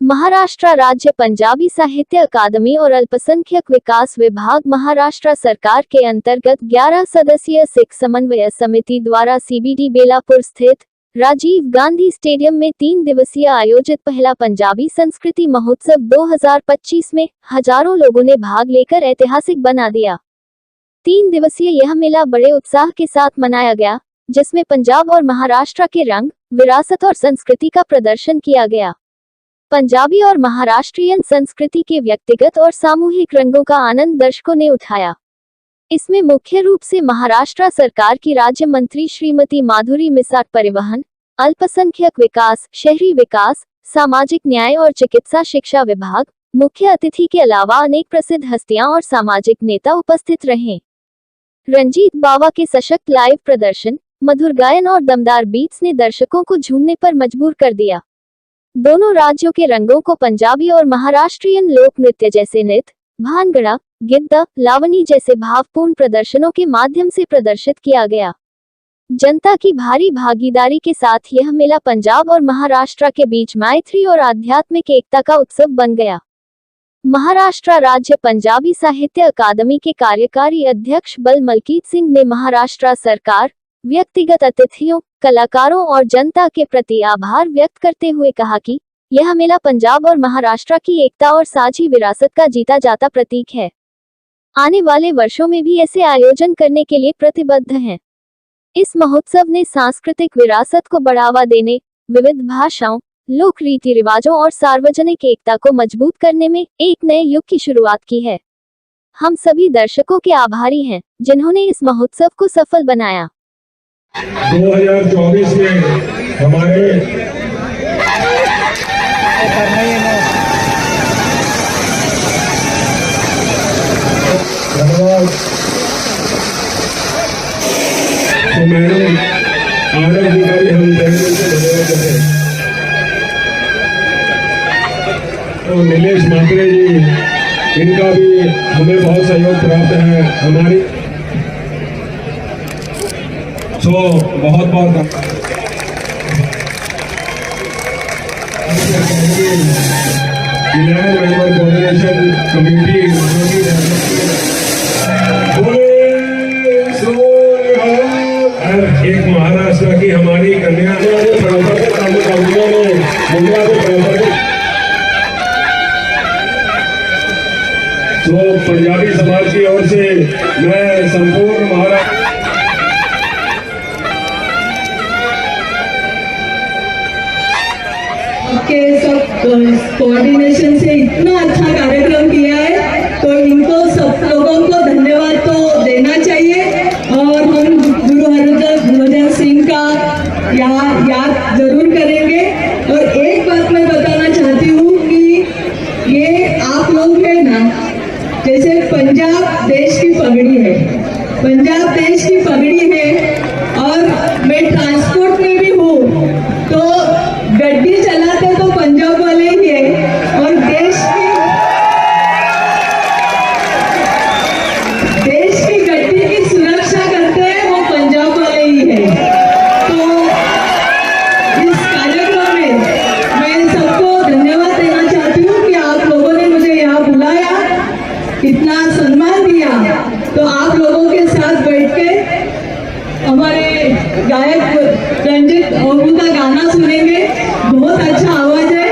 महाराष्ट्र राज्य पंजाबी साहित्य अकादमी और अल्पसंख्यक विकास विभाग महाराष्ट्र सरकार के अंतर्गत 11 सदस्यीय सिख समन्वय समिति द्वारा सीबीडी बेलापुर स्थित राजीव गांधी स्टेडियम में 3 दिवसीय आयोजित पहला पंजाबी संस्कृति महोत्सव 2025 में हजारों लोगों ने भाग लेकर ऐतिहासिक बना दिया। 3 दिवसीय यह मेला बड़े उत्साह के साथ मनाया गया, जिसमें पंजाब और महाराष्ट्र के रंग, विरासत और संस्कृति का प्रदर्शन किया गया। पंजाबी और महाराष्ट्रियन संस्कृति के व्यक्तिगत और सामूहिक रंगों का आनंद दर्शकों ने उठाया। इसमें मुख्य रूप से महाराष्ट्र सरकार की राज्य मंत्री श्रीमती माधुरी मिसाट परिवहन, अल्पसंख्यक विकास, शहरी विकास, सामाजिक न्याय और चिकित्सा शिक्षा विभाग, मुख्य अतिथि के अलावा अनेक प्रसिद्ध हस्तियां और सामाजिक नेता उपस्थित रहे। रंजीत बावा के सशक्त लाइव प्रदर्शन, मधुर गायन और दमदार बीट्स ने दर्शकों को झूमने पर मजबूर कर दिया। दोनों राज्यों के रंगों को पंजाबी और महाराष्ट्रियन लोक नृत्य जैसे नृत्य, भांगड़ा, गिद्दा, लावनी जैसे भावपूर्ण प्रदर्शनों के माध्यम से प्रदर्शित किया गया। जनता की भारी भागीदारी के साथ यह मेला पंजाब और महाराष्ट्र के बीच मैत्री और आध्यात्मिक एकता का उत्सव बन गया। महाराष्ट्र राज्य पंजाबी साहित्य अकादमी के कार्यकारी अध्यक्ष बल मलकीत सिंह ने महाराष्ट्र सरकार, व्यक्तिगत अतिथियों, कलाकारों और जनता के प्रति आभार व्यक्त करते हुए कहा कि यह मेला पंजाब और महाराष्ट्र की एकता और साझी विरासत का जीता जाता प्रतीक है। आने वाले वर्षों में भी ऐसे आयोजन करने के लिए प्रतिबद्ध हैं। इस महोत्सव ने सांस्कृतिक विरासत को बढ़ावा देने, विविध भाषाओं, लोक रीति रिवाजों और सार्वजनिक एकता को मजबूत करने में एक नए युग की शुरुआत की है। हम सभी दर्शकों के आभारी हैं, जिन्होंने इस महोत्सव को सफल बनाया। 2024 में हमारे धन्यवाद तो मैडम आनंद जी का भी हम धन्यवाद करते हैं। तो नीलेश मात्रे जी, इनका भी हमें बहुत सहयोग प्राप्त है। हमारी बहुत बहुत 11 मेंबर कोऑर्डिनेशन कमेटी एक महाराष्ट्र की हमारी कन्या तो पंजाबी समाज की ओर से मैं संपूर्ण महाराष्ट्र के सब कोऑर्डिनेशन से इतना अच्छा कार्यक्रम किया है, तो इनको सब लोगों को धन्यवाद तो देना चाहिए। और हम गुरु हरभजन सिंह का याद जरूर करेंगे। और एक बात मैं बताना चाहती हूँ कि ये आप लोग है ना, जैसे पंजाब देश की पगड़ी है, पंजाब देश की पगड़ी है, और मैं ट्रांसपोर्ट में भी हूँ, तो गड्डी चलाते तो पंजाब वाले ही है, और देश की गड्डी की सुरक्षा करते हैं वो पंजाब वाले ही है। तो इस कार्यक्रम में मैं सबको धन्यवाद देना चाहती हूँ कि आप लोगों ने मुझे यहाँ बुलाया, इतना सम्मान दिया। तो आप लोगों के साथ बैठ के हमारे गायक रंजित ओबू का गाना सुनेंगे। बहुत अच्छा आवाज है।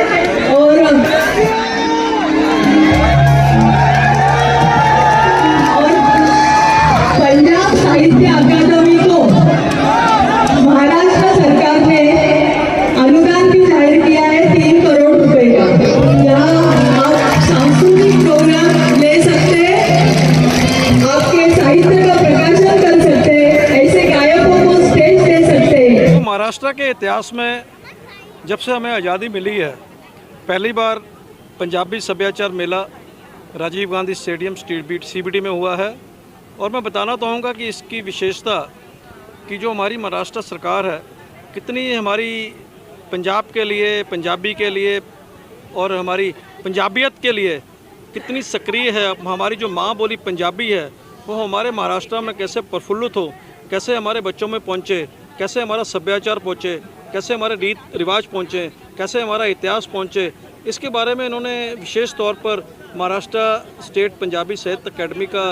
और पंजाब साहित्य अकादमी को महाराष्ट्र सरकार ने अनुदान भी जाहिर किया है 3 करोड़ रुपए का। यहाँ आप सांस्कृतिक प्रोग्राम ले सकते हैं, आपके साहित्य का प्रकाशन कर सकते हैं, ऐसे गायकों को स्टेज दे सकते हैं। महाराष्ट्र के इतिहास में जब से हमें आज़ादी मिली है, पहली बार पंजाबी सभ्याचार मेला राजीव गांधी स्टेडियम सीबीडी में हुआ है। और मैं बताना चाहूँगा कि इसकी विशेषता कि जो हमारी महाराष्ट्र सरकार है, कितनी हमारी पंजाब के लिए, पंजाबी के लिए और हमारी पंजाबियत के लिए कितनी सक्रिय है। हमारी जो माँ बोली पंजाबी है, वो हमारे महाराष्ट्र में कैसे प्रफुल्लित हो, कैसे हमारे बच्चों में पहुँचे, कैसे हमारा सभ्याचार पहुँचे, कैसे हमारे रीत रिवाज पहुँचे, कैसे हमारा इतिहास पहुँचे, इसके बारे में इन्होंने विशेष तौर पर महाराष्ट्र स्टेट पंजाबी साहित्य अकेडमी का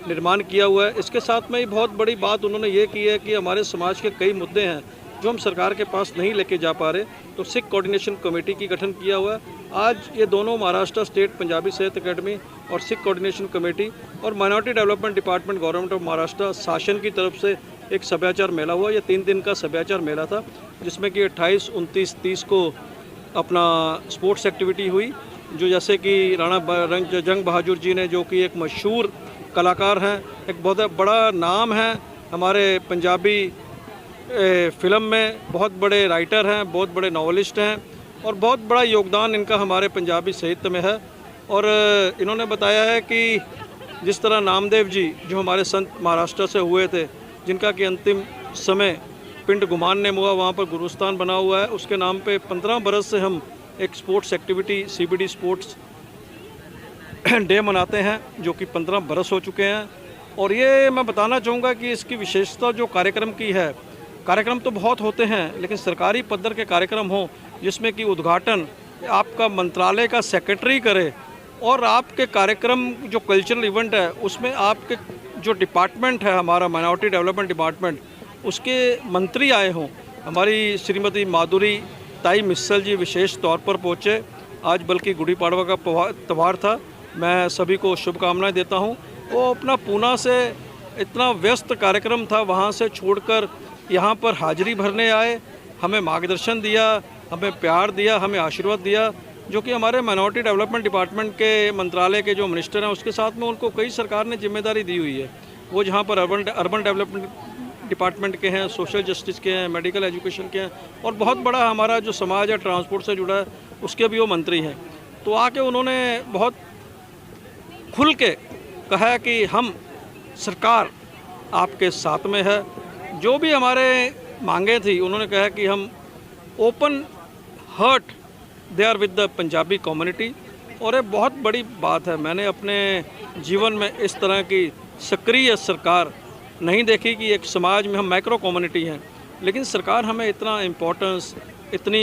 निर्माण किया हुआ है। इसके साथ में ही बहुत बड़ी बात उन्होंने ये की है कि हमारे समाज के कई मुद्दे हैं जो हम सरकार के पास नहीं लेके जा पा रहे, तो सिख कोऑर्डिनेशन कमेटी की गठन किया हुआ है। आज ये दोनों महाराष्ट्र स्टेट पंजाबी साहित्य अकेडमी और सिख कोऑर्डिनेशन कमेटी और minority development department government of Maharashtra शासन की तरफ से एक सभ्याचार मेला हुआ। ये 3 दिन का सभ्याचार मेला था, जिसमें कि 28, 29, 30 को अपना स्पोर्ट्स एक्टिविटी हुई, जो जैसे कि राणा जंग बहादुर जी ने, जो कि एक मशहूर कलाकार हैं, एक बहुत बड़ा नाम है हमारे पंजाबी फिल्म में, बहुत बड़े राइटर हैं, बहुत बड़े नॉवलिस्ट हैं और बहुत बड़ा योगदान इनका हमारे पंजाबी साहित्य में है। और इन्होंने बताया है कि जिस तरह नामदेव जी जो हमारे संत महाराष्ट्र से हुए थे, जिनका कि अंतिम समय पिंड गुमान ने हुआ, वहाँ पर गुरुस्थान बना हुआ है, उसके नाम पे 15 बरस से हम एक sports activity CBD sports day मनाते हैं, जो कि 15 बरस हो चुके हैं। और ये मैं बताना चाहूँगा कि इसकी विशेषता जो कार्यक्रम की है, कार्यक्रम तो बहुत होते हैं, लेकिन सरकारी पद्धर के कार्यक्रम हो जिसमें कि उद्घाटन आपका मंत्रालय का सेक्रेटरी करे और आपके कार्यक्रम जो कल्चरल इवेंट है उसमें आपके जो डिपार्टमेंट है हमारा माइनॉरिटी डेवलपमेंट डिपार्टमेंट, उसके मंत्री आए हों। हमारी श्रीमती माधुरी ताई मिस्सल जी विशेष तौर पर पहुँचे आज, बल्कि गुड़ी पाड़वा का त्यौहार था। मैं सभी को शुभकामनाएं देता हूं। वो अपना पूना से इतना व्यस्त कार्यक्रम था, वहां से छोड़कर यहां पर हाजिरी भरने आए, हमें मार्गदर्शन दिया, हमें प्यार दिया, हमें आशीर्वाद दिया, जो कि हमारे माइनॉरिटी डेवलपमेंट डिपार्टमेंट के मंत्रालय के जो मिनिस्टर हैं उसके साथ में उनको कई सरकार ने जिम्मेदारी दी हुई है। वो जहाँ पर अर्बन डेवलपमेंट डिपार्टमेंट के हैं, सोशल जस्टिस के हैं, मेडिकल एजुकेशन के हैं और बहुत बड़ा हमारा जो समाज है ट्रांसपोर्ट से जुड़ा है उसके भी वो मंत्री हैं। तो आके उन्होंने बहुत खुल के कहा कि हम सरकार आपके साथ में है। जो भी हमारे मांगे थी उन्होंने कहा कि हम open heart they are with the Punjabi community. और ये बहुत बड़ी बात है, मैंने अपने जीवन में इस तरह की सक्रिय सरकार नहीं देखी कि एक समाज में हम माइक्रो कम्युनिटी हैं, लेकिन सरकार हमें इतना इम्पोर्टेंस, इतनी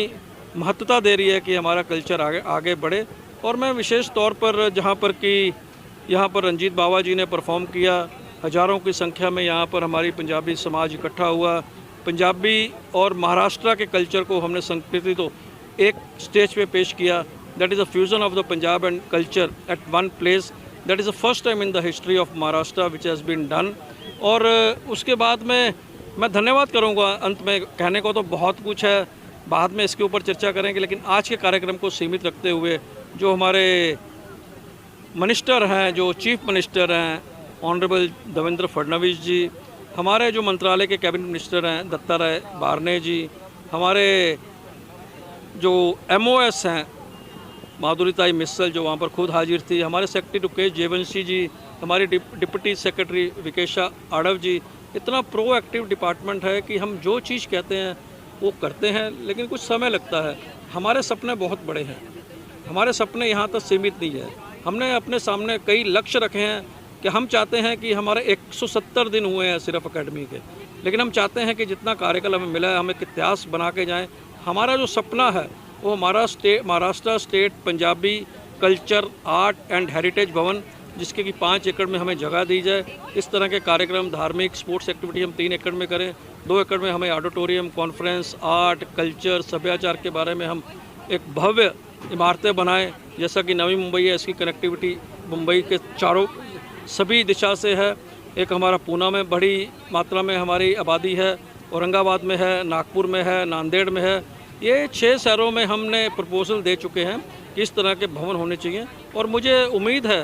महत्वता दे रही है कि हमारा कल्चर आगे बढ़े। और मैं विशेष तौर पर जहाँ पर कि यहाँ पर रंजीत बावा जी ने परफॉर्म किया, हज़ारों की संख्या में यहाँ पर हमारी पंजाबी समाज इकट्ठा हुआ, पंजाबी और महाराष्ट्र के कल्चर को हमने संस्कृति तो एक स्टेज पे पेश किया। That is a fusion of the Punjab and culture at one place. That is the first time in the history of Maharashtra which has been done. और उसके बाद में मैं धन्यवाद करूँगा। अंत में कहने को तो बहुत कुछ है, बाद में इसके ऊपर चर्चा करेंगे, लेकिन आज के कार्यक्रम को सीमित रखते हुए जो हमारे मिनिस्टर हैं, जो चीफ मिनिस्टर हैं ऑनरेबल देवेंद्र फडणवीस जी, हमारे जो मंत्रालय के कैबिनेट मिनिस्टर हैं दत्ताराय बारने जी, हमारे जो MOS हैं माधुरी ताई मिस्सल जो वहाँ पर खुद हाजिर थी, हमारे सेक्रेटरी रुकेश जेवंशी जी, हमारी डिप्टी सेक्रेटरी विकेशा आडव जी। इतना प्रोएक्टिव डिपार्टमेंट है कि हम जो चीज़ कहते हैं वो करते हैं, लेकिन कुछ समय लगता है। हमारे सपने बहुत बड़े हैं, हमारे सपने यहाँ तक सीमित नहीं है। हमने अपने सामने कई लक्ष्य रखे हैं कि हम चाहते हैं कि हमारे 170 दिन हुए हैं सिर्फ एकेडमी के, लेकिन हम चाहते हैं कि जितना कार्यकाल हमें मिला है हम एक इतिहास बना के जाएं। हमारा जो सपना है वो Maharashtra state Punjabi culture art and heritage भवन, जिसके कि 5 एकड़ में हमें जगह दी जाए। इस तरह के कार्यक्रम, धार्मिक स्पोर्ट्स एक्टिविटी हम 3 एकड़ में करें, 2 एकड़ में हमें ऑडिटोरियम, कॉन्फ्रेंस, आर्ट, कल्चर, सभ्याचार के बारे में हम एक भव्य इमारतें बनाएं। जैसा कि नवी मुंबई है, इसकी कनेक्टिविटी मुंबई के चारों सभी दिशा से है। एक हमारा पूना में बड़ी मात्रा में हमारी आबादी है, औरंगाबाद में है, नागपुर में है, नांदेड़ में है। ये 6 शहरों में हमने प्रपोजल दे चुके हैं कि इस तरह के भवन होने चाहिए। और मुझे उम्मीद है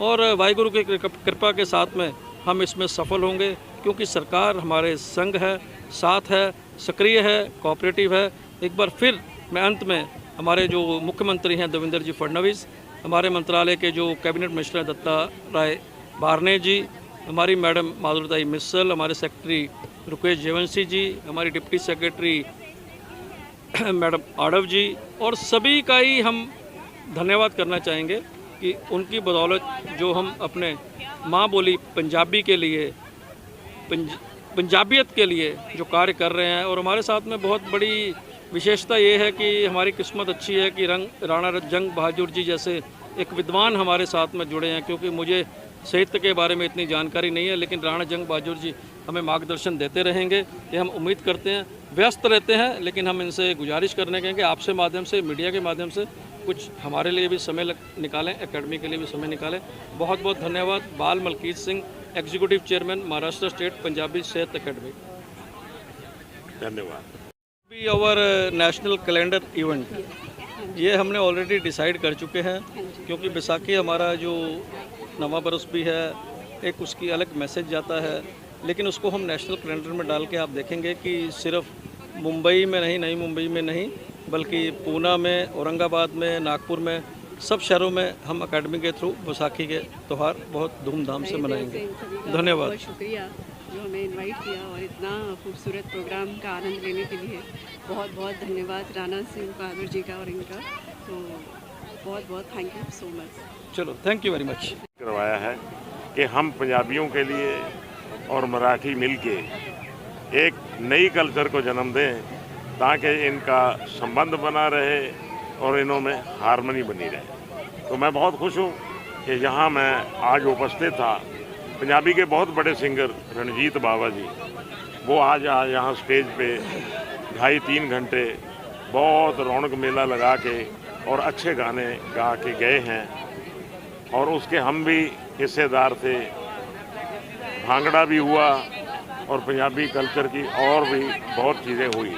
और वाहिगुरु की कृपा के साथ में हम इसमें सफल होंगे, क्योंकि सरकार हमारे संग है, साथ है, सक्रिय है, कोऑपरेटिव है। एक बार फिर मैं अंत में हमारे जो मुख्यमंत्री हैं देवेंद्र जी फडणवीस, हमारे मंत्रालय के जो कैबिनेट मिनिस्टर हैं दत्ताराय बारने जी, हमारी मैडम माधुरी मिस्सल, हमारे सेक्रेटरी रुकेश जेवंशी जी, हमारी डिप्टी सेक्रेटरी मैडम आडव जी, और सभी का ही हम धन्यवाद करना चाहेंगे कि उनकी बदौलत जो हम अपने माँ बोली पंजाबी के लिए, पंजाबियत के लिए जो कार्य कर रहे हैं। और हमारे साथ में बहुत बड़ी विशेषता ये है कि हमारी किस्मत अच्छी है कि राणा जंग बहादुर जी जैसे एक विद्वान हमारे साथ में जुड़े हैं, क्योंकि मुझे साहित्य के बारे में इतनी जानकारी नहीं है, लेकिन राणा जंग बहादुर जी हमें मार्गदर्शन देते रहेंगे, ये हम उम्मीद करते हैं। व्यस्त रहते हैं, लेकिन हम इनसे गुजारिश करने के कि आपसे माध्यम से, मीडिया के माध्यम से कुछ हमारे लिए भी समय निकालें, एकेडमी के लिए भी समय निकालें। बहुत बहुत धन्यवाद। Bal Malkit Singh, executive chairman, Maharashtra state Punjabi Sahitya academy. धन्यवाद। भी आवर नेशनल कैलेंडर इवेंट, ये हमने ऑलरेडी डिसाइड कर चुके हैं, क्योंकि बैसाखी हमारा जो नवा बरस भी है, एक उसकी अलग मैसेज जाता है, लेकिन उसको हम नेशनल कैलेंडर में डाल के आप देखेंगे कि सिर्फ मुंबई में नहीं, नई मुंबई में नहीं, बल्कि पूना में, औरंगाबाद में, नागपुर में, सब शहरों में हम अकेडमी के थ्रू बैसाखी के त्यौहार बहुत धूमधाम से मनाएंगे। धन्यवाद। बहुत शुक्रिया जो हमें इनवाइट किया और इतना खूबसूरत प्रोग्राम का आनंद लेने के लिए। बहुत बहुत धन्यवाद राणा सिंह बहादुर जी का और इनका, तो बहुत बहुत थैंक यू सो मच। चलो, थैंक यू वेरी मच। करवाया है कि हम पंजाबियों के लिए और मराठी मिलके एक नई कल्चर को जन्म दें, ताकि इनका संबंध बना रहे और इनों में हारमोनी बनी रहे। तो मैं बहुत खुश हूँ कि यहाँ मैं आज उपस्थित था। पंजाबी के बहुत बड़े सिंगर रणजीत बावा जी, वो आज यहाँ स्टेज पे 2.5-3 घंटे बहुत रौनक मेला लगा के और अच्छे गाने गा के गए हैं, और उसके हम भी हिस्सेदार थे। भांगड़ा भी हुआ और पंजाबी कल्चर की और भी बहुत चीज़ें हुई।